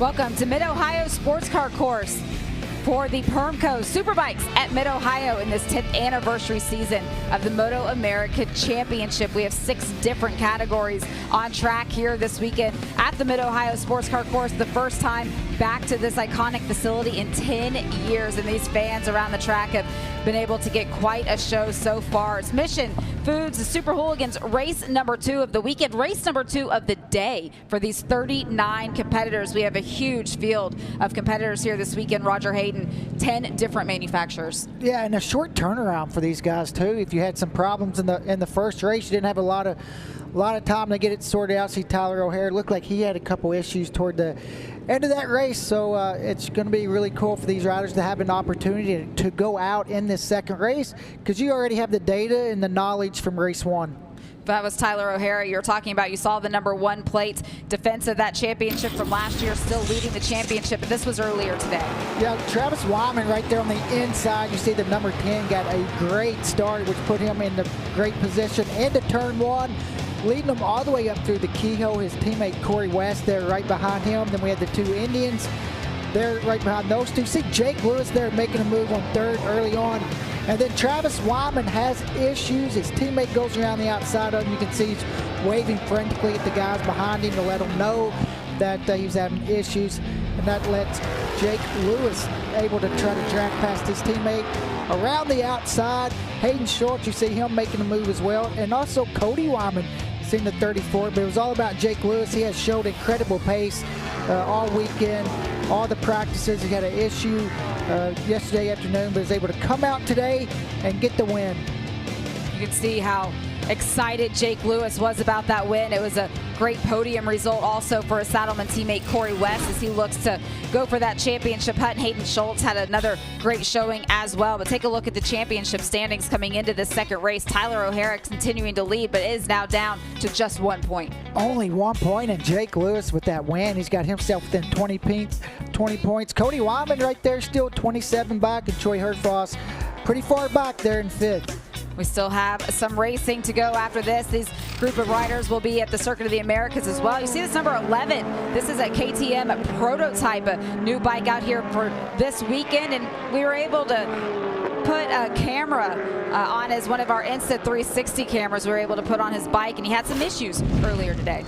Welcome to Mid-Ohio Sports Car Course for the Permco Superbikes at Mid-Ohio in this 10th anniversary season of the MotoAmerica Championship. We have 6 different categories on track here this weekend at the Mid-Ohio Sports Car Course. The first time back to this iconic facility in 10 years, and these fans around the track have been able to get quite a show so far. It's Mission Foods, the Super Hooligans, race number 2 of the weekend, race number 2 of the day for these 39 competitors. We have a huge field of competitors here this weekend. Roger Hayden, 10 different manufacturers. Yeah, and a short turnaround for these guys too. If you had some problems in the first race, you didn't have a lot of time to get it sorted out. See, Tyler O'Hara looked like he had a couple issues toward the end of that race, so it's going to be really cool for these riders to have an opportunity to go out in this second race, because you already have the data and the knowledge from race 1. That was Tyler O'Hara you're talking about. You saw the number 1 plate defense of that championship from last year, still leading the championship, but this was earlier today. Yeah, Travis Wyman right there on the inside. You see the number 10 got a great start, which put him in the great position into turn 1. Leading them all the way up through the keyhole. His teammate Corey West there right behind him. Then we had the 2 Indians there right behind those 2. See Jake Lewis there making a move on 3rd early on. And then Travis Wyman has issues. His teammate goes around the outside of him. You can see he's waving frantically at the guys behind him to let them know that he's having issues. And that lets Jake Lewis able to try to drag past his teammate around the outside. Hayden Schultz, you see him making a move as well. And also Cody Wyman, seen the 34, but it was all about Jake Lewis. He has showed incredible pace all weekend, all the practices. He had an issue yesterday afternoon, but was able to come out today and get the win. You can see how excited Jake Lewis was about that win. It was a great podium result also for his Saddleman teammate Corey West as he looks to go for that championship hunt. Hayden Schultz had another great showing as well. But take a look at the championship standings coming into this second race. Tyler O'Hara continuing to lead, but is now down to just 1 point. Only 1 point, and Jake Lewis with that win, he's got himself within 20 points. Cody Wyman right there still 27 back, and Troy Herfoss pretty far back there in 5th. We still have some racing to go after this. These group of riders will be at the Circuit of the Americas as well. You see this number 11. This is a KTM prototype, a new bike out here for this weekend, and we were able to put a camera on as one of our Insta360 cameras we were able to put on his bike, and he had some issues earlier today.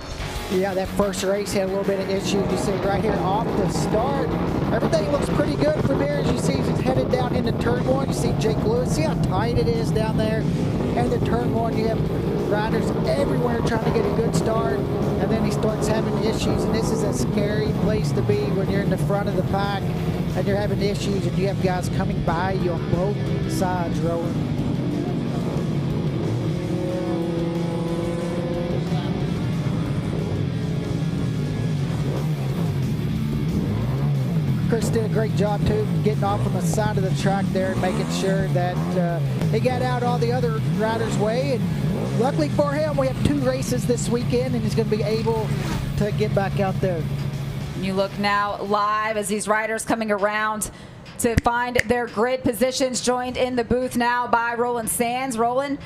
Yeah, that first race had a little bit of issues. You see right here off the start, everything looks pretty good from here. As you see, he's headed down into turn 1. You see Jake Lewis. See how tight it is down there. And the turn 1, you have riders everywhere trying to get a good start. And then he starts having issues. And this is a scary place to be when you're in the front of the pack and you're having issues and you have guys coming by you on both sides rolling. Chris did a great job too, getting off on the side of the track there and making sure that he got out all the other riders' way. And luckily for him, we have 2 races this weekend, and he's going to be able to get back out there. You look now live as these riders coming around to find their grid positions, joined in the booth now by Roland Sands. Roland,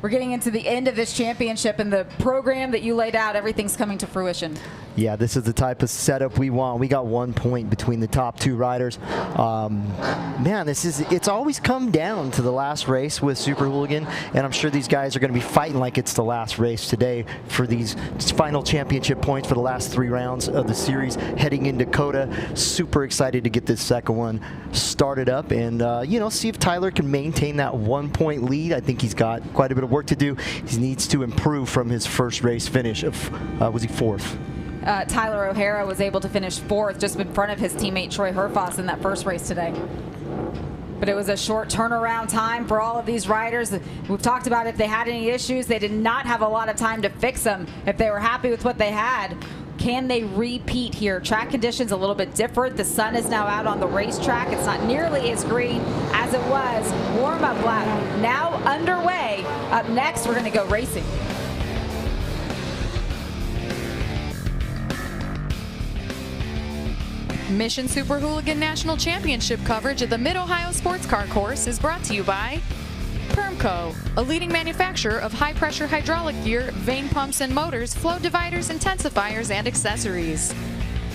we're getting into the end of this championship, and the program that you laid out, everything's coming to fruition. Yeah, this is the type of setup we want. We got 1 point between the top 2 riders. Man, it's always come down to the last race with Super Hooligan, and I'm sure these guys are going to be fighting like it's the last race today for these final championship points for the last 3 rounds of the series heading into Dakota. Super excited to get this second one started up and, see if Tyler can maintain that 1 point lead. I think he's got quite a bit of work to do. He needs to improve from his first race finish of, was he 4th? Tyler O'Hara was able to finish 4th, just in front of his teammate Troy Herfoss in that first race today. But it was a short turnaround time for all of these riders. We've talked about if they had any issues, they did not have a lot of time to fix them. If they were happy with what they had, can they repeat here? Track conditions a little bit different. The sun is now out on the racetrack. It's not nearly as green as it was. Warm-up lap now underway. Up next, we're going to go racing. Mission Super Hooligan National Championship coverage of the Mid-Ohio Sports Car Course is brought to you by Permco, a leading manufacturer of high-pressure hydraulic gear, vane pumps and motors, flow dividers, intensifiers, and accessories.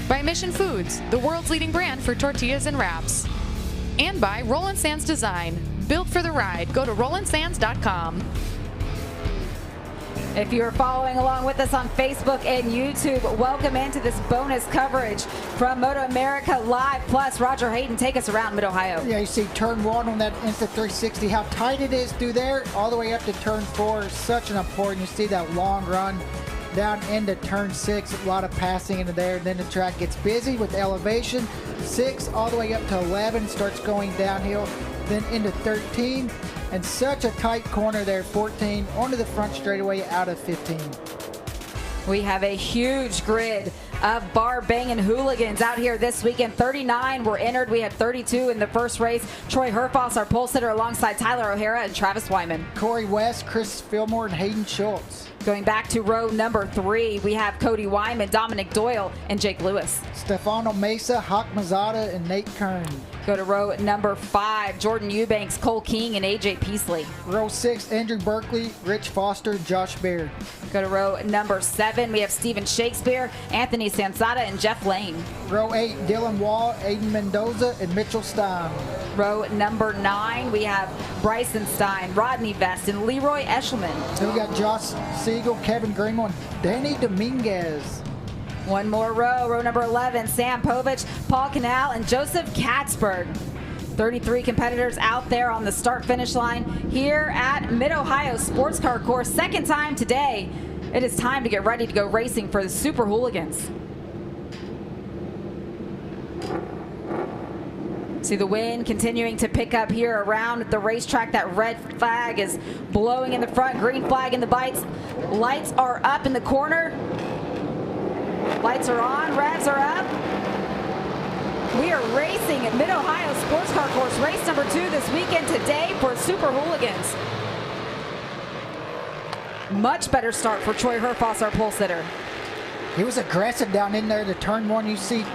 By Mission Foods, the world's leading brand for tortillas and wraps. And by Roland Sands Design. Built for the ride. Go to RolandSands.com. If you're following along with us on Facebook and YouTube, welcome into this bonus coverage from MotoAmerica Live. Plus, Roger Hayden, take us around Mid-Ohio. Yeah, you see turn 1 on that Insta 360, how tight it is through there, all the way up to turn 4. Such an important, you see that long run down into turn 6, a lot of passing into there. Then the track gets busy with elevation. 6 all the way up to 11, starts going downhill, then into 13. And such a tight corner there, 14, onto the front straightaway out of 15. We have a huge grid of bar-banging hooligans out here this weekend. 39 were entered. We had 32 in the first race. Troy Herfoss, our pole sitter, alongside Tyler O'Hara and Travis Wyman. Corey West, Chris Fillmore, and Hayden Schultz. Going back to row number 3, we have Cody Wyman, Dominic Doyle, and Jake Lewis. Stefano Mesa, Hawk Mazzata, and Nate Kern. Go to row number 5, Jordan Eubanks, Cole King, and AJ Peasley. Row 6, Andrew Berkeley, Rich Foster, Josh Baird. Go to row number 7, we have Steven Shakespeare, Anthony Sansada, and Jeff Lane. Row 8, Dylan Wall, Aiden Mendoza, and Mitchell Stein. Row number 9, we have Bryson Stein, Rodney Vest, and Leroy Eshelman. Then we got Josh Siegel, Kevin Greenwell, and Danny Dominguez. One more row, row number 11, Sam Povich, Paul Canal, and Joseph Katzberg. 33 competitors out there on the start-finish line here at Mid-Ohio Sports Car Course. Second time today. It is time to get ready to go racing for the Super Hooligans. See the wind continuing to pick up here around the racetrack. That red flag is blowing in the front, green flag in the bites. Lights are up in the corner. Lights are on, revs are up. We are racing at Mid-Ohio Sports Car Course, race number 2 this weekend today for Super Hooligans. Much better start for Troy Herfoss, our pole sitter. He was aggressive down in there to turn 1. You see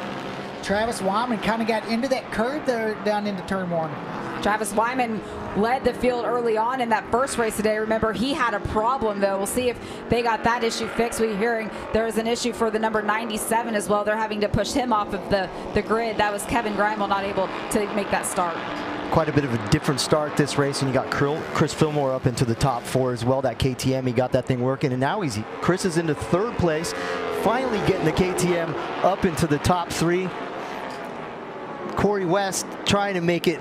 Travis Wyman kind of got into that curve there down into turn 1. Travis Wyman led the field early on in that first race today. Remember, he had a problem, though. We'll see if they got that issue fixed. We're hearing there is an issue for the number 97 as well. They're having to push him off of the grid. That was Kevin Grimel not able to make that start. Quite a bit of a different start this race, and you got Chris Fillmore up into the top 4 as well. That KTM, he got that thing working, and now Chris is into 3rd place, finally getting the KTM up into the top 3. Corey West trying to make it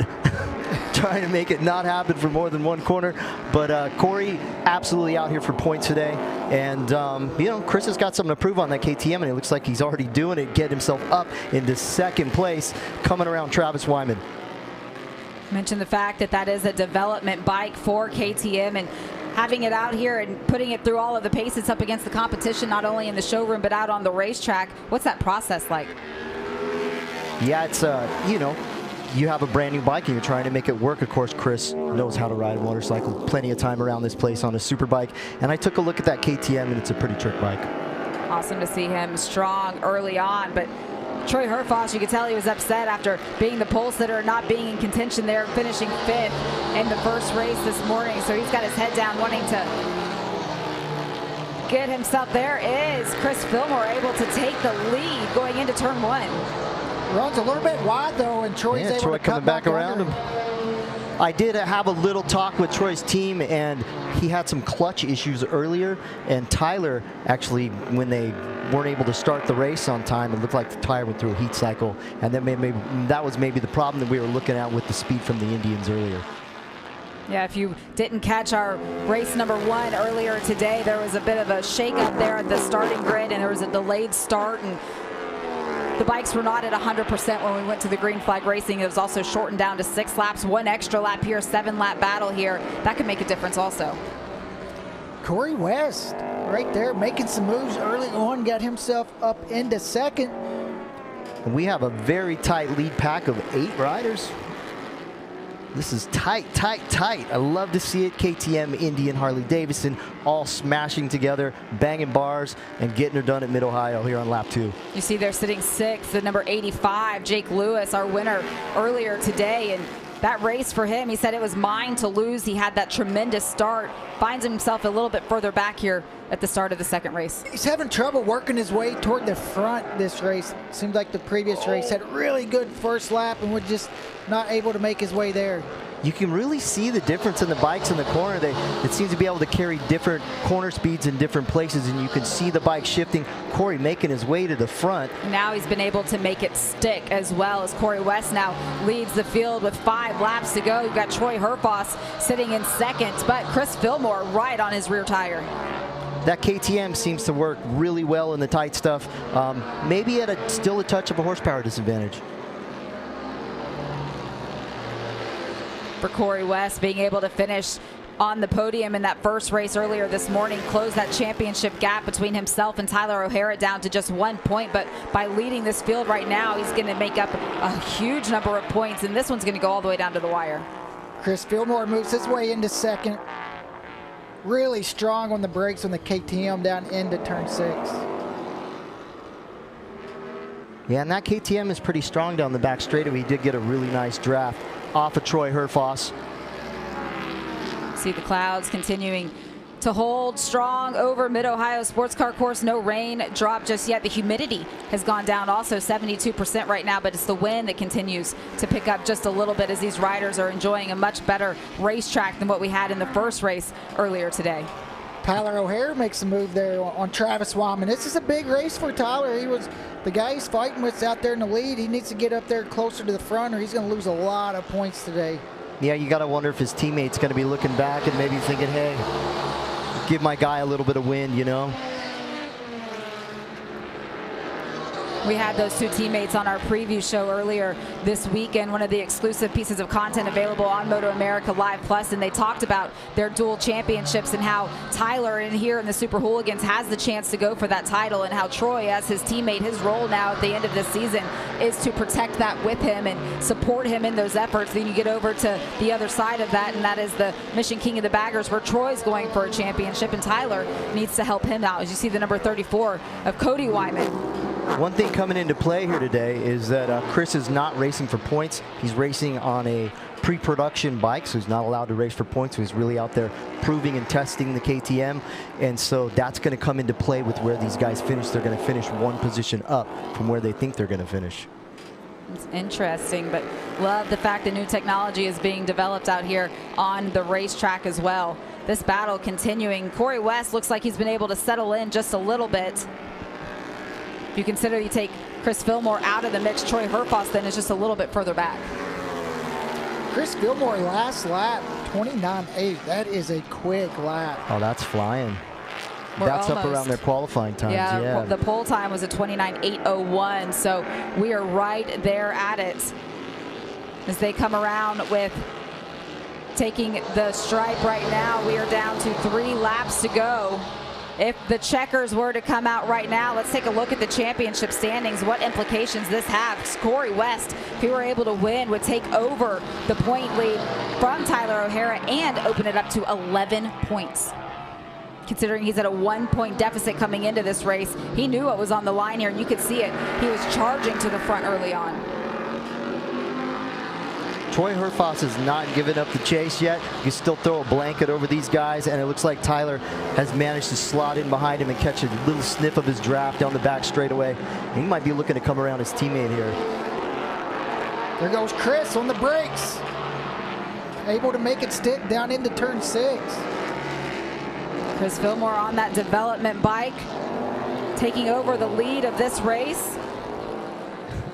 not happen for more than one corner, but Corey absolutely out here for points today. And you know, Chris has got something to prove on that KTM, and it looks like he's already doing it, getting himself up into 2nd place, coming around Travis Wyman. Mention the fact that that is a development bike for KTM, and having it out here and putting it through all of the paces up against the competition, not only in the showroom but out on the racetrack. What's that process like? Yeah, it's you know, you have a brand new bike and you're trying to make it work. Of course, Chris knows how to ride a motorcycle, plenty of time around this place on a super bike, and I took a look at that KTM, and it's a pretty trick bike. Awesome to see him strong early on, but Troy Herfoss, you could tell he was upset after being the pole sitter and not being in contention there, finishing 5th in the first race this morning. So he's got his head down, wanting to get himself. There is Chris Fillmore able to take the lead going into turn 1. Runs a little bit wide though, and Troy's able Troy to come back around him. I did have a little talk with Troy's team, and he had some clutch issues earlier, and Tyler actually, when they weren't able to start the race on time, it looked like the tire went through a heat cycle, and that was maybe the problem that we were looking at with the speed from the Indians earlier. Yeah, if you didn't catch our race number 1 earlier today, there was a bit of a shake-up there at the starting grid, and there was a delayed start, and the bikes were not at 100% when we went to the green flag racing. It was also shortened down to 6 laps, 1 extra lap here, 7-lap battle here. That could make a difference also. Corey West right there making some moves early on, got himself up into 2nd. And we have a very tight lead pack of 8 riders. This is tight, tight, tight. I love to see it. KTM, Indian, Harley Davidson, all smashing together, banging bars, and getting her done at Mid-Ohio here on lap 2. You see they're sitting 6th, the number 85, Jake Lewis, our winner earlier today. And that race for him, he said it was mine to lose. He had that tremendous start, finds himself a little bit further back here at the start of the second race. He's having trouble working his way toward the front this race. Seems like the previous race had really good first lap and was just not able to make his way there. You can really see the difference in the bikes in the corner. It seems to be able to carry different corner speeds in different places, and you can see the bike shifting. Corey making his way to the front. Now he's been able to make it stick as well, as Corey West now leads the field with 5 laps to go. You've got Troy Herfoss sitting in second, but Chris Fillmore right on his rear tire. That KTM seems to work really well in the tight stuff. Maybe at still a touch of a horsepower disadvantage. For Corey West, being able to finish on the podium in that first race earlier this morning, close that championship gap between himself and Tyler O'Hara down to just 1 point. But by leading this field right now, he's going to make up a huge number of points, and this one's going to go all the way down to the wire. Chris Fillmore moves his way into second. Really strong on the brakes on the KTM down into turn 6. Yeah, and that KTM is pretty strong down the back straightaway. He did get a really nice draft off of Troy Herfoss. See the clouds continuing to hold strong over Mid-Ohio Sports Car Course. No rain drop just yet. The humidity has gone down also 72% right now, but it's the wind that continues to pick up just a little bit as these riders are enjoying a much better racetrack than what we had in the first race earlier today. Tyler O'Hara makes a move there on Travis Wyman. This is a big race for Tyler. He was the guy he's fighting with out there in the lead. He needs to get up there closer to the front or he's going to lose a lot of points today. Yeah, you got to wonder if his teammate's going to be looking back and maybe thinking, hey, give my guy a little bit of wind, you know? We had those two teammates on our preview show earlier this weekend, one of the exclusive pieces of content available on MotoAmerica Live Plus, and they talked about their dual championships and how Tyler in here in the Super Hooligans has the chance to go for that title, and how Troy, as his teammate, his role now at the end of this season is to protect that with him and support him in those efforts. Then you get over to the other side of that, and that is the Mission King of the Baggers, where Troy's going for a championship and Tyler needs to help him out, as you see the number 34 of Cody Wyman. One thing coming into play here today is that Chris is not racing for points. He's racing on a pre-production bike, so he's not allowed to race for points. So he's really out there proving and testing the KTM, and so that's going to come into play with where these guys finish. They're going to finish one position up from where they think they're going to finish. It's interesting, but love the fact that new technology is being developed out here on the racetrack as well. This battle continuing. Corey West looks like he's been able to settle in just a little bit. You consider you take Chris Fillmore out of the mix, Troy Herfoss then is just a little bit further back. Chris Fillmore last lap, 29.8. That is a quick lap. Oh, that's flying. That's up around their qualifying times. Yeah, the pole time was a 29.801, so we are right there at it as they come around with taking the stripe right now. We are down to 3 laps to go. If the checkers were to come out right now, let's take a look at the championship standings, what implications this has. Corey West, if he were able to win, would take over the point lead from Tyler O'Hara and open it up to 11 points. Considering he's at a 1-point deficit coming into this race, he knew what was on the line here, and you could see it. He was charging to the front early on. Troy Herfoss has not given up the chase yet. You can still throw a blanket over these guys, and it looks like Tyler has managed to slot in behind him and catch a little sniff of his draft down the back straightaway. He might be looking to come around his teammate here. There goes Chris on the brakes. Able to make it stick down into turn 6. Chris Fillmore on that development bike, taking over the lead of this race.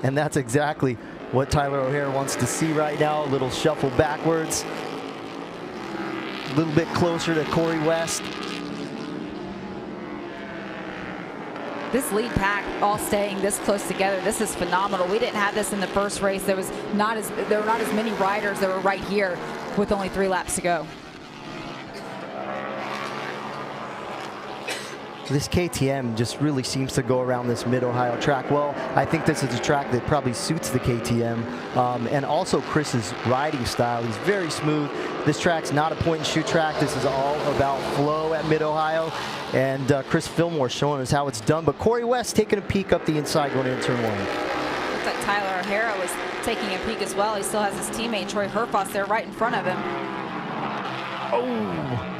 And that's exactly what Tyler O'Hara wants to see right now. A little shuffle backwards. A little bit closer to Corey West. This lead pack all staying this close together. This is phenomenal. We didn't have this in the first race. There were not as many riders that were right here with only 3 laps to go. This KTM just really seems to go around this Mid-Ohio track well. I think this is a track that probably suits the KTM, and also Chris's riding style. He's very smooth. This track's not a point-and-shoot track. This is all about flow at Mid-Ohio, and Chris Fillmore showing us how it's done. But Corey West taking a peek up the inside going into turn 1. Looks like Tyler O'Hara was taking a peek as well. He still has his teammate Troy Herfoss there right in front of him. Oh!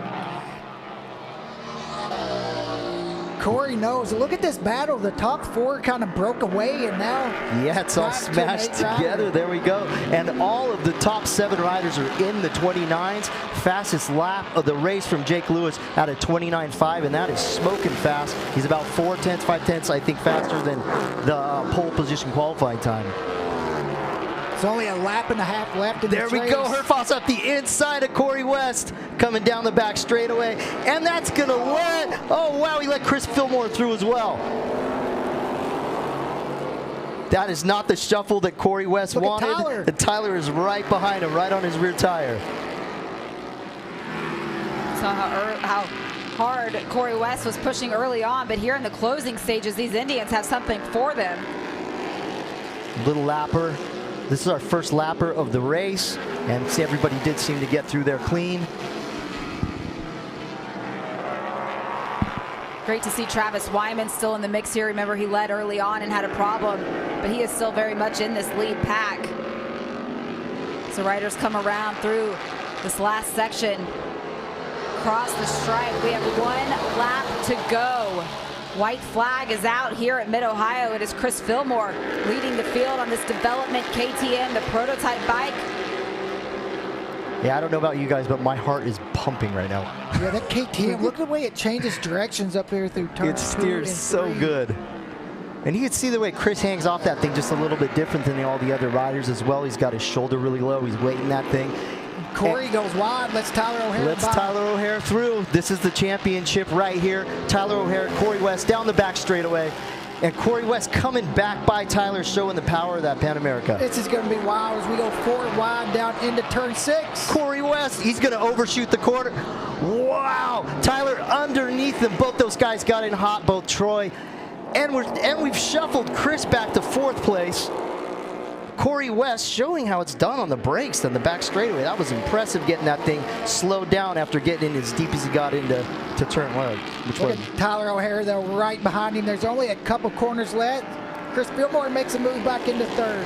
Corey knows. Look at this battle. The top 4 kind of broke away, and now yeah, it's all smashed together. There we go. And all of the top 7 riders are in the 29s. Fastest lap of the race from Jake Lewis at a 29.5, and that is smoking fast. He's about 4/10, 5/10, I think, faster than the pole position qualifying time. It's only a lap and a half left in this race. There we go. Herfoss up the inside of Corey West, coming down the back straightaway, and that's going to let, oh wow, he let Chris Fillmore through as well. That is not the shuffle that Corey West wanted. Tyler. And Tyler is right behind him, right on his rear tire. So how hard Corey West was pushing early on, but here in the closing stages, these Indians have something for them. Little lapper. This is our first lapper of the race, and see, everybody did seem to get through there clean. Great to see Travis Wyman still in the mix here. Remember, he led early on and had a problem, but he is still very much in this lead pack. So riders come around through this last section. Across the stripe, we have 1 lap to go. White flag is out here at Mid-Ohio. It is Chris Fillmore leading the field on this development KTM, the prototype bike. Yeah, I don't know about you guys, but my heart is pumping right now. Yeah, that KTM, look at the way it changes directions up here through turn 2 and 3. It steers so good. And you can see the way Chris hangs off that thing just a little bit different than all the other riders as well. He's got his shoulder really low. He's weighting that thing. Corey goes wide. Let's Tyler O'Hare. Let's Tyler O'Hare through. This is the championship right here. Tyler O'Hare, Corey West down the back straightaway. And Corey West coming back by Tyler, showing the power of that Pan America. This is going to be wild as we go 4 wide down into turn 6. Corey West, he's going to overshoot the corner. Wow. Tyler underneath them. Both those guys got in hot, both Troy. And we've shuffled Chris back to 4th place. Corey West showing how it's done on the brakes on the back straightaway. That was impressive, getting that thing slowed down after getting in as deep as he got into turn 1. Look at Tyler O'Hare, though, right behind him. There's only a couple corners left. Chris Fillmore makes a move back into 3rd.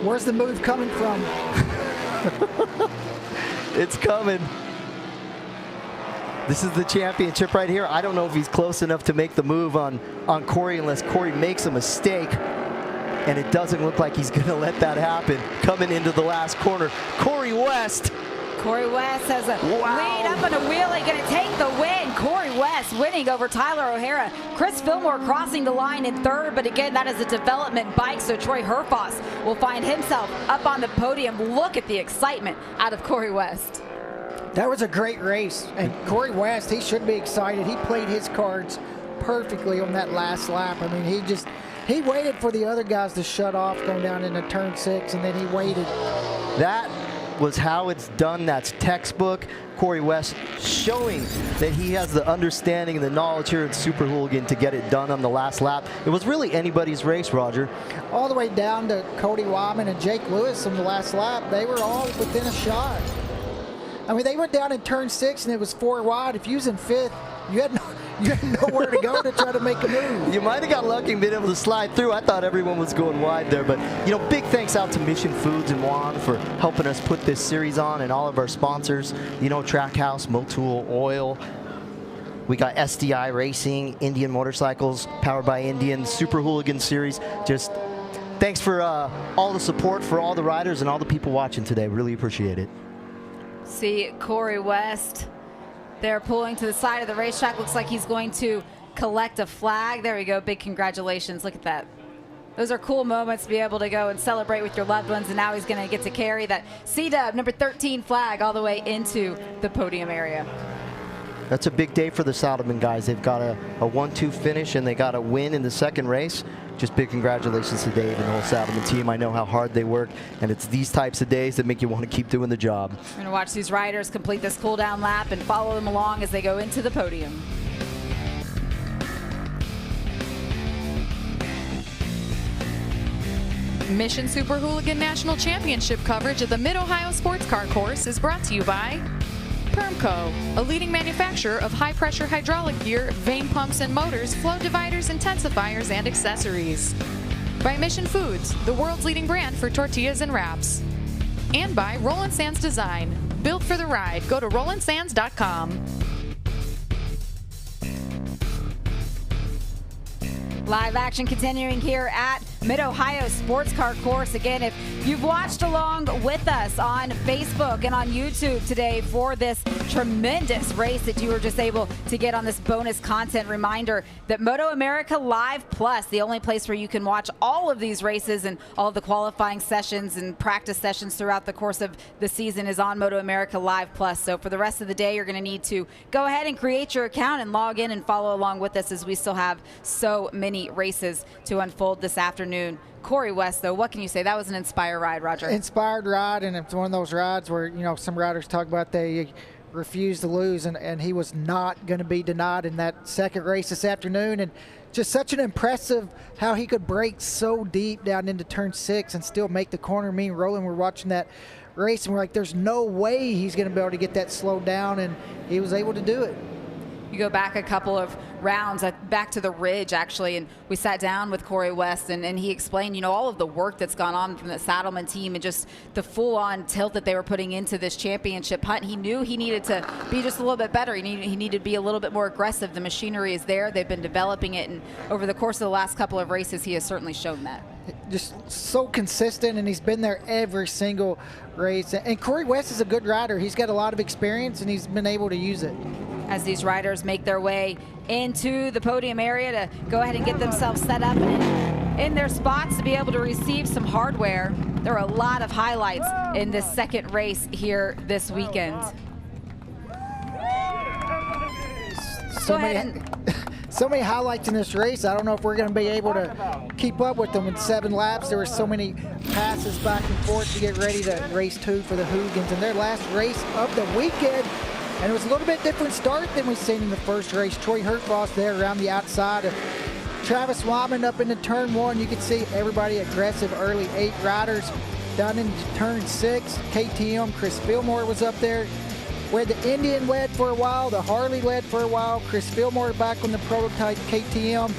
Where's the move coming from? It's coming. This is the championship right here. I don't know if he's close enough to make the move on Corey unless Corey makes a mistake. And it doesn't look like he's going to let that happen. Coming into the last corner, Corey West. Corey West has a lead up on a wheelie, going to take the win. Corey West winning over Tyler O'Hara. Chris Fillmore crossing the line in 3rd, but again, that is a development bike, so Troy Herfoss will find himself up on the podium. Look at the excitement out of Corey West. That was a great race, and Corey West, he should be excited. He played his cards perfectly on that last lap. I mean, he waited for the other guys to shut off going down into turn 6, and then he waited. That was how it's done. That's textbook. Corey West showing that he has the understanding and the knowledge here at Super Hooligan to get it done on the last lap. It was really anybody's race, Roger. All the way down to Cody Wyman and Jake Lewis on the last lap. They were all within a shot. I mean, they went down in turn 6 and it was 4 wide. If you was in 5th, you had nowhere to go to try to make a move. You might have got lucky and been able to slide through. I thought everyone was going wide there, but big thanks out to Mission Foods and Juan for helping us put this series on, and all of our sponsors, Trackhouse, Motul Oil. We got SDI Racing, Indian Motorcycles, powered by Indian, Super Hooligan Series. Just thanks for all the support for all the riders and all the people watching today. Really appreciate it. See Corey West there pulling to the side of the racetrack. Looks like he's going to collect a flag. There we go. Big congratulations. Look at that. Those are cool moments to be able to go and celebrate with your loved ones. And now he's going to get to carry that C-Dub number 13 flag all the way into the podium area. That's a big day for the Salterman guys. They've got a 1-2 finish, and they got a win in the second race. Just big congratulations to Dave and the whole Salterman team. I know how hard they work, and it's these types of days that make you want to keep doing the job. We're going to watch these riders complete this cool-down lap and follow them along as they go into the podium. Mission Super Hooligan National Championship coverage of the Mid-Ohio Sports Car Course is brought to you by Permco, a leading manufacturer of high-pressure hydraulic gear, vane pumps and motors, flow dividers, intensifiers, and accessories. By Mission Foods, the world's leading brand for tortillas and wraps. And by Roland Sands Design, built for the ride. Go to RolandSands.com. Live action continuing here at Mid-Ohio Sports Car Course. Again, if you've watched along with us on Facebook and on YouTube today for this tremendous race that you were just able to get on this bonus content, reminder that MotoAmerica Live Plus, the only place where you can watch all of these races and all of the qualifying sessions and practice sessions throughout the course of the season, is on MotoAmerica Live Plus. So for the rest of the day, you're going to need to go ahead and create your account and log in and follow along with us, as we still have so many races to unfold this afternoon. Corey West, though, what can you say? That was an inspired ride, Roger. Inspired ride, and it's one of those rides where, you know, some riders talk about they refuse to lose, and he was not going to be denied in that second race this afternoon. And just such an impressive how he could break so deep down into turn 6 and still make the corner. Me and Roland were watching that race, and we're like, there's no way he's going to be able to get that slowed down, and he was able to do it. You go back a couple of rounds, back to the Ridge, actually, and we sat down with Corey West, and he explained, you know, all of the work that's gone on from the Saddleman team and just the full-on tilt that they were putting into this championship hunt. He knew he needed to be just a little bit better. He needed to be a little bit more aggressive. The machinery is there. They've been developing it, and over the course of the last couple of races, he has certainly shown that. Just so consistent, and he's been there every single race. And Corey West is a good rider. He's got a lot of experience, and he's been able to use it. As these riders make their way into the podium area to go ahead and get themselves set up in their spots to be able to receive some hardware. There are a lot of highlights in this second race here this weekend. So many highlights in this race. I don't know if we're going to be able to keep up with them in 7 laps. There were so many passes back and forth to get ready to race 2 for the Hooligans in their last race of the weekend. And it was a little bit different start than we've seen in the first race. Troy Hurtfoss there around the outside of Travis Wyman up into turn 1. You can see everybody aggressive early, 8 riders down into turn 6. KTM, Chris Fillmore was up there. We had the Indian led for a while, the Harley led for a while. Chris Fillmore back on the prototype KTM.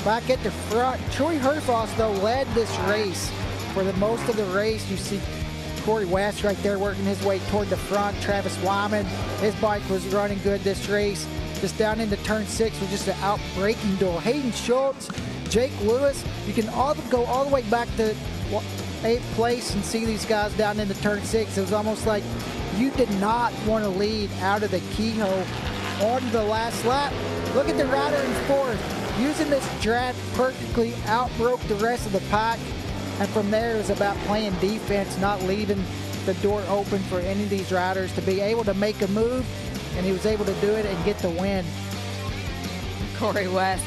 Back at the front, Troy Hurtfoss, though, led this race for the most of the race. You see Corey West right there working his way toward the front. Travis Wyman, his bike was running good this race. Just down into turn 6 was just an out-braking duel. Hayden Schultz, Jake Lewis, you can go all the way back to 8th place and see these guys down into turn 6. It was almost like you did not want to lead out of the keyhole on the last lap. Look at the rider in 4th, using this draft perfectly, outbroke the rest of the pack. And from there, it was about playing defense, not leaving the door open for any of these riders to be able to make a move, and he was able to do it and get the win. Corey West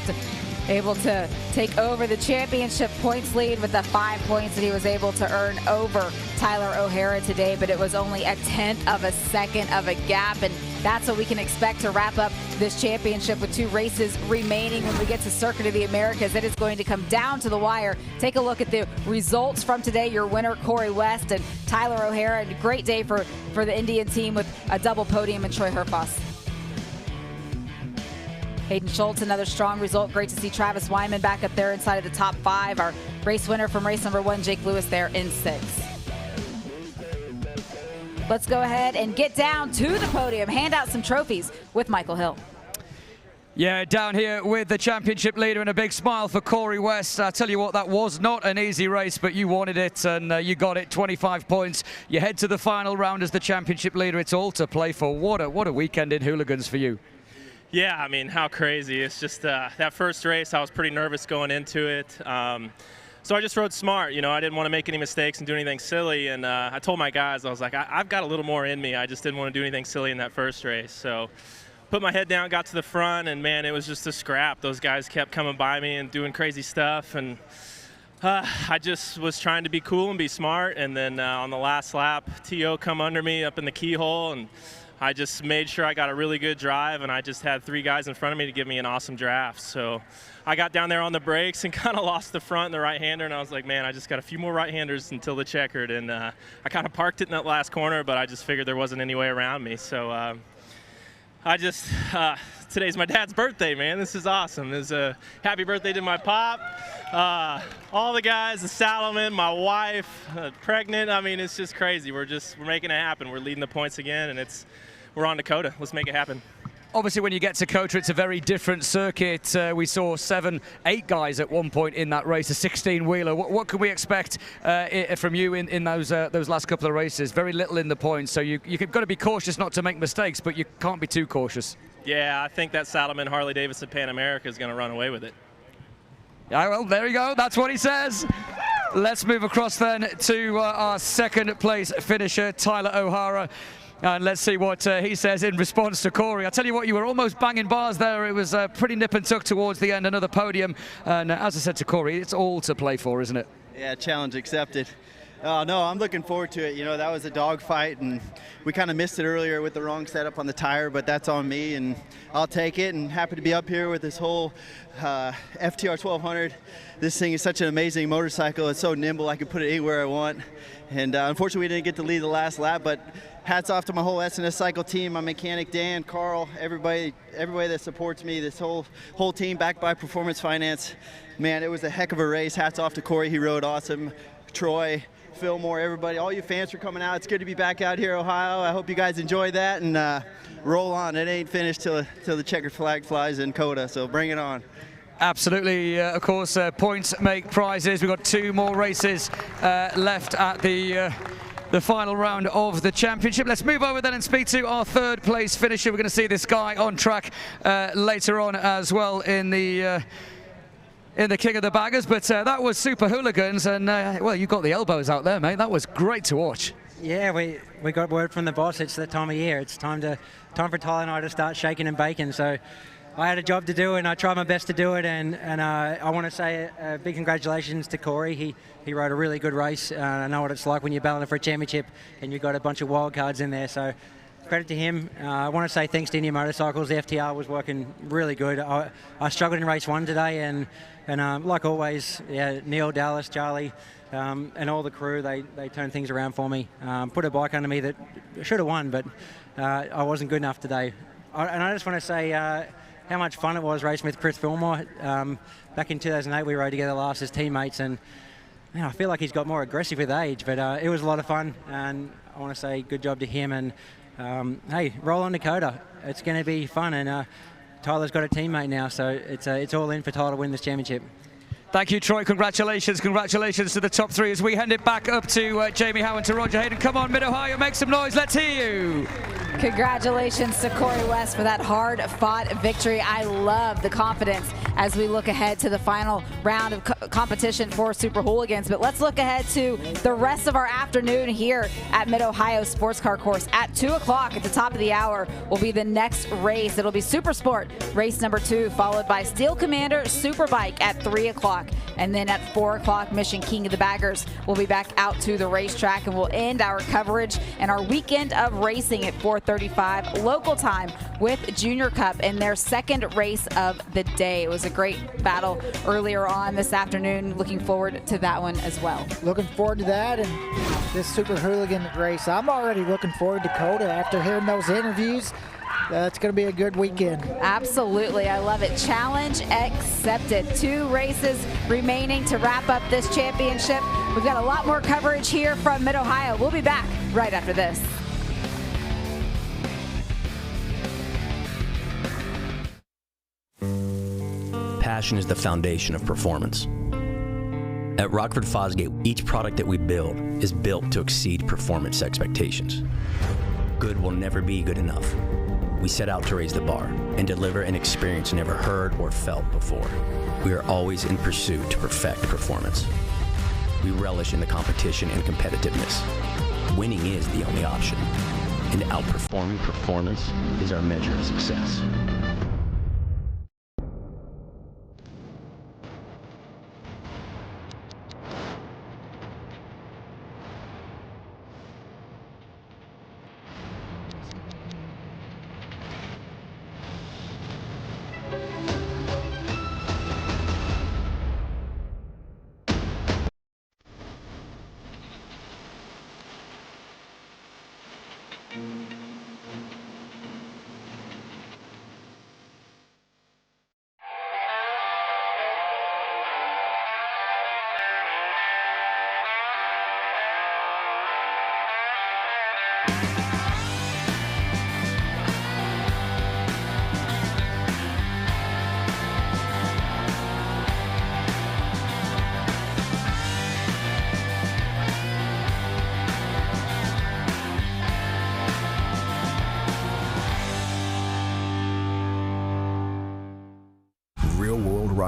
able to take over the championship points lead with the 5 points that he was able to earn over Tyler O'Hara today, but it was only a 1/10 of a second of a gap, and that's what we can expect to wrap up this championship with 2 races remaining when we get to Circuit of the Americas. It is going to come down to the wire. Take a look at the results from today. Your winner, Corey West, and Tyler O'Hara. A great day for the Indian team with a double podium in Troy Hurtfoss. Hayden Schultz, another strong result. Great to see Travis Wyman back up there inside of the top 5. Our race winner from race number 1, Jake Lewis, there in 6th. Let's go ahead and get down to the podium, hand out some trophies with Michael Hill. Yeah, down here with the championship leader, and a big smile for Corey West. I tell you what, that was not an easy race, but you wanted it and you got it. 25 points. You head to the final round as the championship leader. It's all to play for. What a weekend in Hooligans for you. Yeah, I mean, how crazy. It's just that first race, I was pretty nervous going into it. So I just rode smart. You know, I didn't want to make any mistakes and do anything silly. And I told my guys, I was like, I've got a little more in me. I just didn't want to do anything silly in that first race. So put my head down, got to the front, and, man, it was just a scrap. Those guys kept coming by me and doing crazy stuff. And I just was trying to be cool and be smart. And then on the last lap, T.O. come under me up in the keyhole, and I just made sure I got a really good drive, and I just had 3 guys in front of me to give me an awesome draft. So I got down there on the brakes and kind of lost the front and the right-hander, and I was like, man, I just got a few more right-handers until the checkered. And I kind of parked it in that last corner, but I just figured there wasn't any way around me. So today's my dad's birthday, man. This is awesome. It's a happy birthday to my pop. All the guys, the Saddleman, my wife, pregnant. I mean, it's just crazy. We're making it happen. We're leading the points again, and we're on Dakota. Let's make it happen. Obviously, when you get to COTA, it's a very different circuit. We saw 7, 8 guys at one point in that race, a 16-wheeler. What can we expect from you in those last couple of races? Very little in the points, so you've got to be cautious not to make mistakes, but you can't be too cautious. Yeah, I think that Saddleman Harley-Davidson Pan America is going to run away with it. Yeah, well, there you go. That's what he says. Let's move across then to our second place finisher, Tyler O'Hara. And let's see what he says in response to Corey. I tell you what, you were almost banging bars there. It was pretty nip and tuck towards the end, another podium. And as I said to Corey, it's all to play for, isn't it? Yeah, challenge accepted. Oh, no, I'm looking forward to it. You know, that was a dogfight, and we kind of missed it earlier with the wrong setup on the tire, but that's on me, and I'll take it, and happy to be up here with this whole FTR 1200. This thing is such an amazing motorcycle. It's so nimble, I can put it anywhere I want. And unfortunately, we didn't get to lead the last lap, but hats off to my whole SNS Cycle team, my mechanic Dan, Carl, everybody that supports me, this whole team backed by Performance Finance. Man, it was a heck of a race. Hats off to Corey, he rode awesome. Troy, Fillmore, everybody, all you fans for coming out. It's good to be back out here, Ohio. I hope you guys enjoyed that, and roll on. It ain't finished till the checkered flag flies in COTA, so bring it on. Absolutely, of course, points make prizes. We've got 2 more races left at the final round of the championship. Let's move over then and speak to our third place finisher. We're going to see this guy on track later on as well in the King of the Baggers, but that was Super Hooligans, and well, you got the elbows out there, mate. That was great to watch. Yeah, we got word from the boss. It's that time of year. It's time for Tyler and I to start shaking and baking. So I had a job to do, and I tried my best to do it. And I want to say a big congratulations to Corey. He rode a really good race. I know what it's like when you're battling for a championship and you've got a bunch of wild cards in there. So credit to him. I want to say thanks to Indian Motorcycles. The FTR was working really good. I struggled in race 1 today, and like always, yeah, Neil, Dallas, Charlie, and all the crew, they turned things around for me. Put a bike under me that should have won, but I wasn't good enough today. And I just want to say how much fun it was racing with Chris Fillmore. Back in 2008, we rode together last as teammates, and man, I feel like he's got more aggressive with age, but it was a lot of fun, and I want to say good job to him. And hey, roll on to COTA. It's going to be fun, and Tyler's got a teammate now, so it's all in for Tyler to win this championship. Thank you, Troy. Congratulations. Congratulations to the top 3 as we hand it back up to Jamie Howe and to Roger Hayden. Come on, Mid-Ohio, make some noise. Let's hear you. Congratulations to Corey West for that hard-fought victory. I love the confidence as we look ahead to the final round of competition for Super Hooligans. But let's look ahead to the rest of our afternoon here at Mid-Ohio Sports Car Course. At 2 o'clock at the top of the hour will be the next race. It'll be Super Sport, race number 2, followed by Steel Commander Superbike at 3 o'clock. And then at 4 o'clock, Mission King of the Baggers will be back out to the racetrack, and we'll end our coverage and our weekend of racing at 4:35 local time with Junior Cup in their second race of the day. It was a great battle earlier on this afternoon. Looking forward to that one as well. Looking forward to that and this Super Hooligan race. I'm already looking forward to COTA after hearing those interviews. It's going to be a good weekend. Absolutely. I love it. Challenge accepted. 2 races remaining to wrap up this championship. We've got a lot more coverage here from Mid-Ohio. We'll be back right after this. Passion is the foundation of performance. At Rockford Fosgate, each product that we build is built to exceed performance expectations. Good will never be good enough. We set out to raise the bar and deliver an experience never heard or felt before. We are always in pursuit to perfect performance. We relish in the competition and competitiveness. Winning is the only option, and outperforming performance is our measure of success.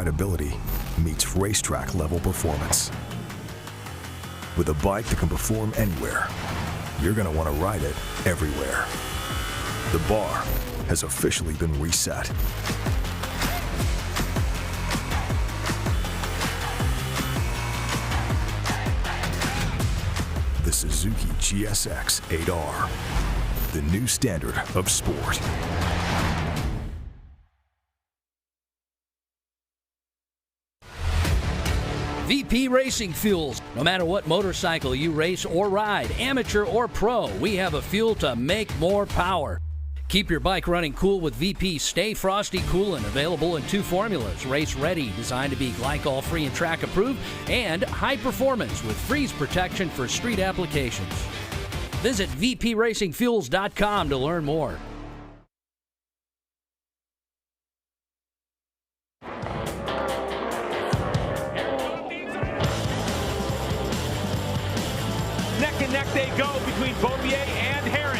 rideability meets racetrack-level performance. With a bike that can perform anywhere, you're going to want to ride it everywhere. The bar has officially been reset. The Suzuki GSX 8R, the new standard of sport. VP Racing Fuels. No matter what motorcycle you race or ride, amateur or pro, we have a fuel to make more power. Keep your bike running cool with VP Stay Frosty Coolin', available in 2 formulas. Race ready, designed to be glycol-free and track approved, and high performance with freeze protection for street applications. Visit vpracingfuels.com to learn more. Neck and neck they go between Beaubier and Herron.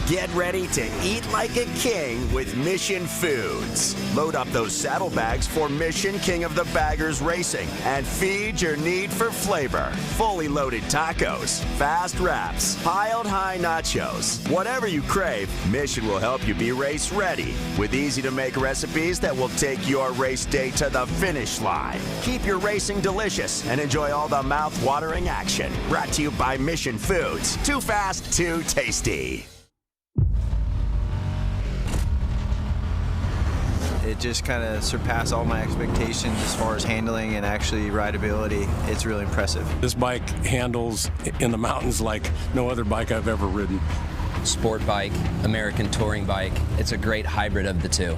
Get ready to eat like a king with Mission Foods. Load up those saddlebags for Mission King of the Baggers Racing and feed your need for flavor. Fully loaded tacos, fast wraps, piled high nachos. Whatever you crave, Mission will help you be race ready with easy-to-make recipes that will take your race day to the finish line. Keep your racing delicious and enjoy all the mouth-watering action. Brought to you by Mission Foods. Too fast, too tasty. It just kind of surpassed all my expectations as far as handling and actually rideability. It's really impressive. This bike handles in the mountains like no other bike I've ever ridden. Sport bike, American touring bike. It's a great hybrid of the two.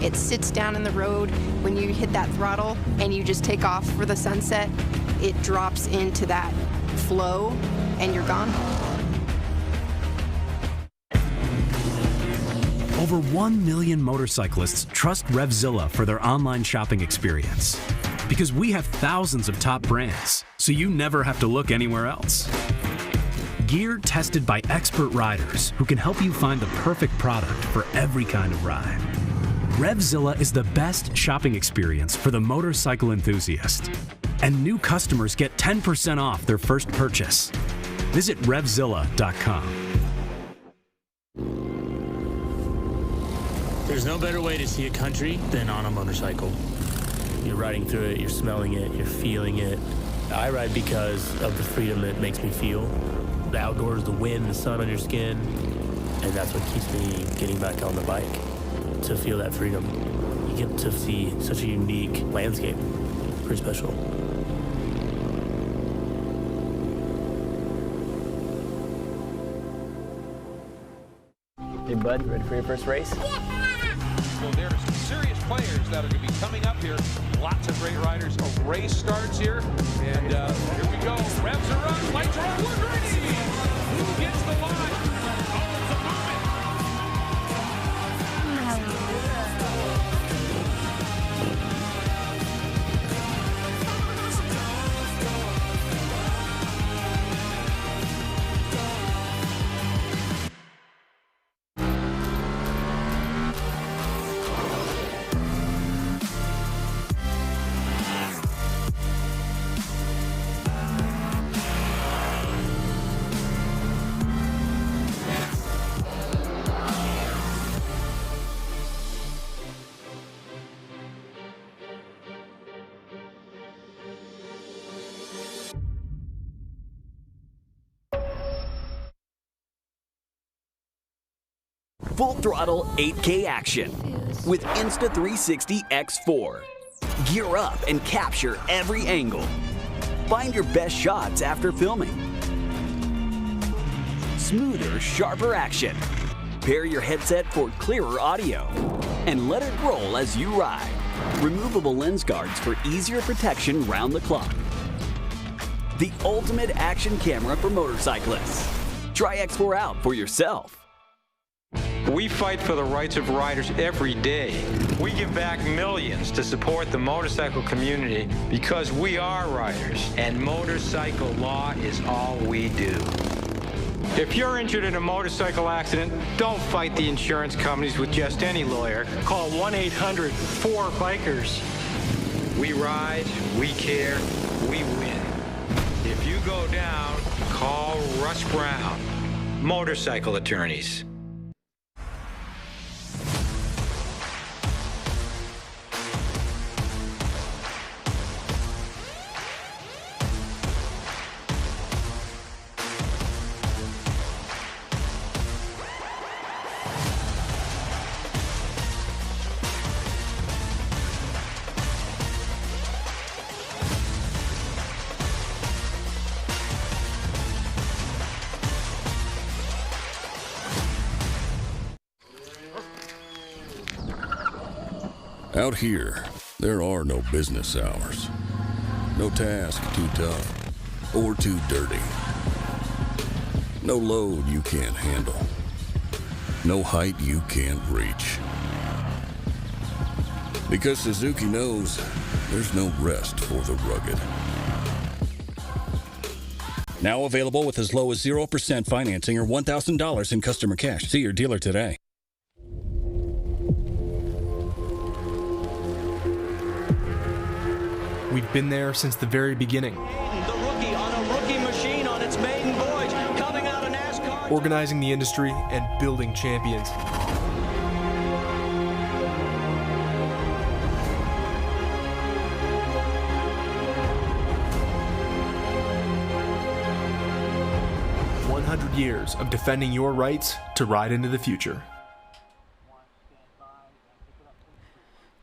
It sits down in the road when you hit that throttle and you just take off for the sunset. It drops into that flow and you're gone. Over 1 million motorcyclists trust RevZilla for their online shopping experience. Because we have thousands of top brands, so you never have to look anywhere else. Gear tested by expert riders who can help you find the perfect product for every kind of ride. RevZilla is the best shopping experience for the motorcycle enthusiast. And new customers get 10% off their first purchase. Visit RevZilla.com. There's no better way to see a country than on a motorcycle. You're riding through it, you're smelling it, you're feeling it. I ride because of the freedom it makes me feel. The outdoors, the wind, the sun on your skin, and that's what keeps me getting back on the bike, to feel that freedom. You get to see such a unique landscape. Pretty special. Hey, bud, ready for your first race? Yeah! So there are some serious players that are going to be coming up here. Lots of great riders. A race starts here. And here we go. Revs are on. Lights are on. We're ready. Who gets the line? Oh, it's a moment. Full throttle 8K action with Insta360 X4. Gear up and capture every angle. Find your best shots after filming. smoother, sharper action. Pair your headset for clearer audio and let it roll as you ride. Removable lens guards for easier protection round the clock. The ultimate action camera for motorcyclists. Try X4 out for yourself. We fight for the rights of riders every day. We give back millions to support the motorcycle community because we are riders, and motorcycle law is all we do. If you're injured in a motorcycle accident, don't fight the insurance companies with just any lawyer. Call 1-800-4BIKERS. We ride, we care, we win. If you go down, call Russ Brown, Motorcycle Attorneys. Out here, there are no business hours. No task too tough or too dirty. No load you can't handle. No height you can't reach. Because Suzuki knows there's no rest for the rugged. Now available with as low as 0% financing or $1,000 in customer cash. See your dealer today. We've been there since the very beginning. The rookie on a rookie machine on its maiden voyage, coming out of NASCAR. Organizing the industry and building champions. Years of defending your rights to ride into the future.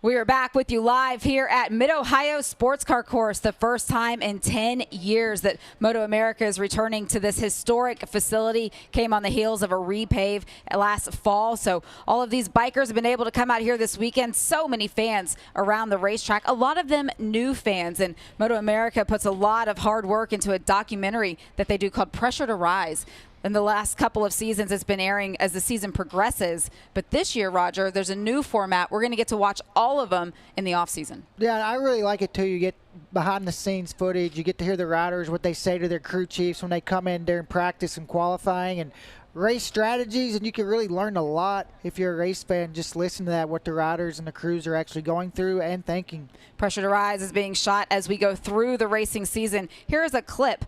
We are back with you live here at Mid-Ohio Sports Car Course, the first time in 10 years that MotoAmerica is returning to this historic facility. Came on the heels of a repave last fall. So all of these bikers have been able to come out here this weekend. So many fans around the racetrack, a lot of them new fans. And MotoAmerica puts a lot of hard work into a documentary that they do called Pressure to Rise. In the last couple of seasons, it's been airing as the season progresses. But this year, Roger, there's a new format. We're going to get to watch all of them in the off-season. Yeah, I really like it, too. You get behind-the-scenes footage. You get to hear the riders, what they say to their crew chiefs when they come in during practice and qualifying, and race strategies. And you can really learn a lot if you're a race fan. Just listen to that, what the riders and the crews are actually going through and thinking. Pressure to Rise is being shot as we go through the racing season. Here is a clip,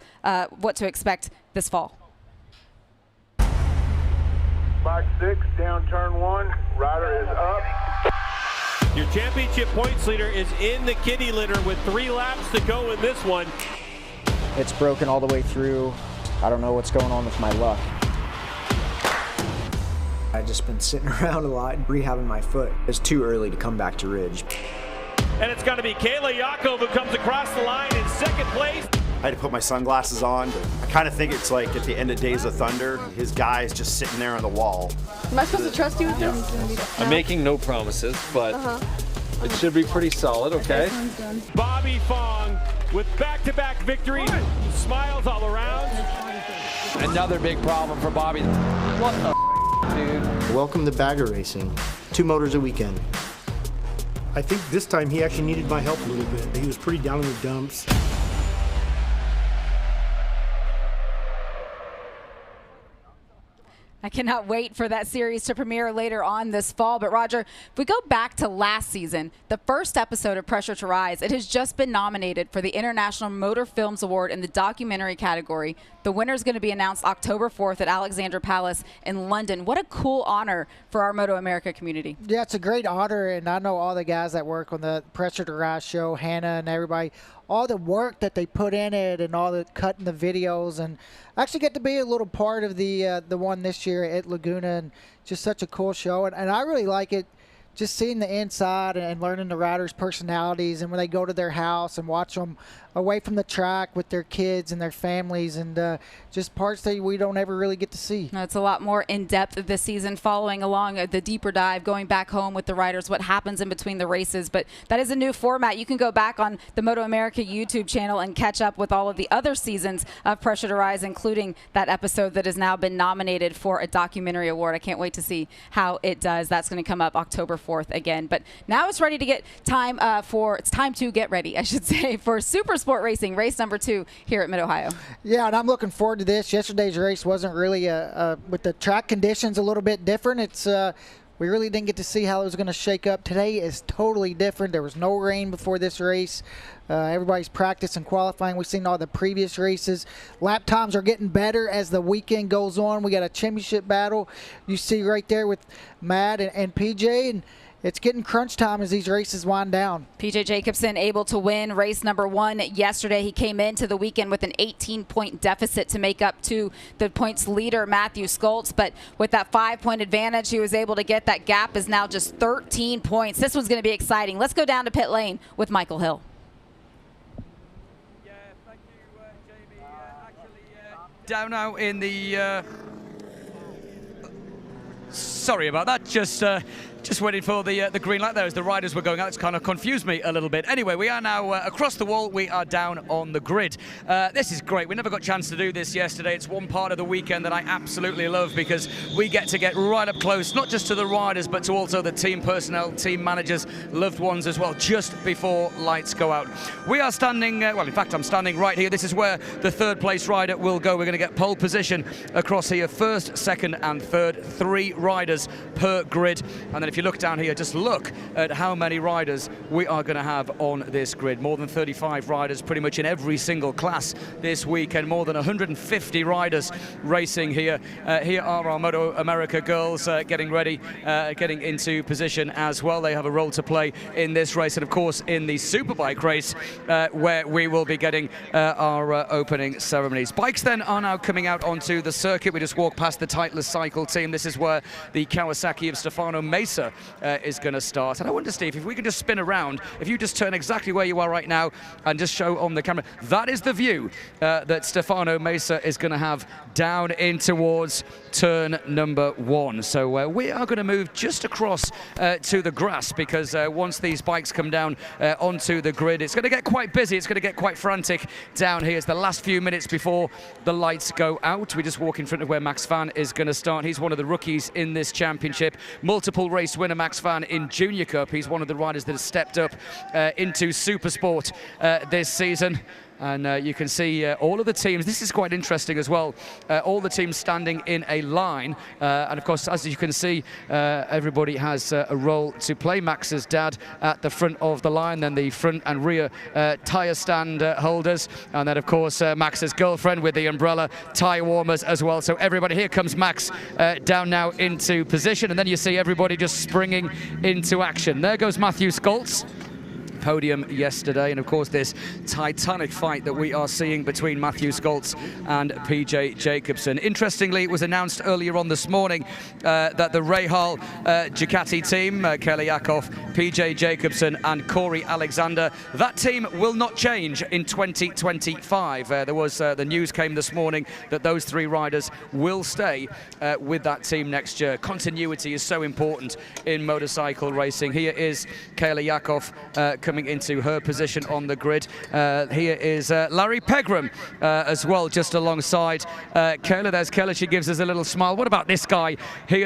what to expect this fall. Box 6, down turn 1, rider is up. Your championship points leader is in the kitty litter with 3 laps to go in this one. It's broken all the way through. I don't know what's going on with my luck. I've just been sitting around a lot and rehabbing my foot. It's too early to come back to Ridge. And it's going to be Kayla Yakov who comes across the line in second place. I had to put my sunglasses on. I kind of think it's like at the end of Days of Thunder, his guy's just sitting there on the wall. Am I supposed to trust you with this? I'm making no promises, but it should be pretty solid, okay? Bobby Fong with back-to-back victories, smiles all around. Another big problem for Bobby. What the dude? Welcome to bagger racing. 2 motors a weekend. I think this time he actually needed my help a little bit. He was pretty down in the dumps. I cannot wait for that series to premiere later on this fall. But, Roger, if we go back to last season, the first episode of Pressure to Rise, it has just been nominated for the International Motor Films Award in the documentary category. The winner is going to be announced October 4th at Alexandra Palace in London. What a cool honor for our MotoAmerica community. Yeah, it's a great honor, and I know all the guys that work on the Pressure to Rise show, Hannah and everybody, all the work that they put in it and all the cutting the videos, and I actually get to be a little part of the one this year at Laguna, and just such a cool show. And I really like it just seeing the inside and learning the riders' personalities, and when they go to their house and watch them away from the track with their kids and their families, and just parts that we don't ever really get to see. It's a lot more in-depth this season, following along the deeper dive, going back home with the riders, what happens in between the races. But that is a new format. You can go back on the MotoAmerica YouTube channel and catch up with all of the other seasons of Pressure to Rise, including that episode that has now been nominated for a documentary award. I can't wait to see how it does. That's going to come up October 4th again. But now it's ready to get time it's time to get ready, I should say, for Super Sport Racing, race number 2 here at Mid-Ohio. Yeah, and I'm looking forward to this. Yesterday's race wasn't really, with the track conditions a little bit different. We really didn't get to see how it was going to shake up. Today is totally different. There was no rain before this race. Everybody's practice and qualifying. We've seen all the previous races. Lap times are getting better as the weekend goes on. We got a championship battle. You see right there with Matt and PJ, and it's getting crunch time as these races wind down. PJ Jacobsen able to win race number 1 yesterday. He came into the weekend with an 18-point deficit to make up to the points leader, Matthew Skoltz. But with that 5-point advantage, he was able to get that gap is now just 13 points. This one's going to be exciting. Let's go down to pit lane with Michael Hill. Yeah, thank you, Jamie. Actually, down now in the... Sorry about that. Just waiting for the green light there as the riders were going out. It's kind of confused me a little bit. Anyway, we are now across the wall. We are down on the grid. This is great. We never got a chance to do this yesterday. It's one part of the weekend that I absolutely love because we get to get right up close, not just to the riders, but to also the team personnel, team managers, loved ones as well, just before lights go out. We are standing, well, in fact, I'm standing right here. This is where the third place rider will go. We're going to get pole position across here. First, second, and third. 3 riders per grid. And then if you look down here, just look at how many riders we are going to have on this grid. More than 35 riders pretty much in every single class this week, and more than 150 riders racing here. Here are our MotoAmerica girls getting ready, getting into position as well. They have a role to play in this race, and of course in the Superbike race where we will be getting our opening ceremonies. Bikes then are now coming out onto the circuit. We just walked past the Titleist Cycle team. This is where the Kawasaki of Stefano Mesa is going to start. And I wonder, Steve, if we can just spin around, if you just turn exactly where you are right now and just show on the camera, that is the view that Stefano Mesa is going to have down in towards turn number 1. So we are going to move just across to the grass because once these bikes come down onto the grid, it's going to get quite busy. It's going to get quite frantic down here. It's the last few minutes before the lights go out. We just walk in front of where Max Van is going to start. He's one of the rookies in this championship. Multiple race winner Max Van in Junior Cup. He's one of the riders that has stepped up into Supersport this season. And you can see all of the teams. This is quite interesting as well. All the teams standing in a line. And of course, as you can see, everybody has a role to play. Max's dad at the front of the line, then the front and rear tyre stand holders. And then, of course, Max's girlfriend with the umbrella, tyre warmers as well. So everybody, here comes Max down now into position. And then you see everybody just springing into action. There goes Matthew Skoltz. Podium yesterday, and of course this titanic fight that we are seeing between Matthew Skoltz and PJ Jacobsen. Interestingly, it was announced earlier on this morning that the Rahal Ducati team, Kelly Yakov, PJ Jacobsen and Corey Alexander, that team will not change in 2025. There was the news came this morning that those 3 riders will stay with that team next year. Continuity is so important in motorcycle racing. Here is Kayla Yakov coming into her position on the grid. Here is Larry Pegram as well, just alongside Kayla. There's Kayla. She gives us a little smile. What about this guy? He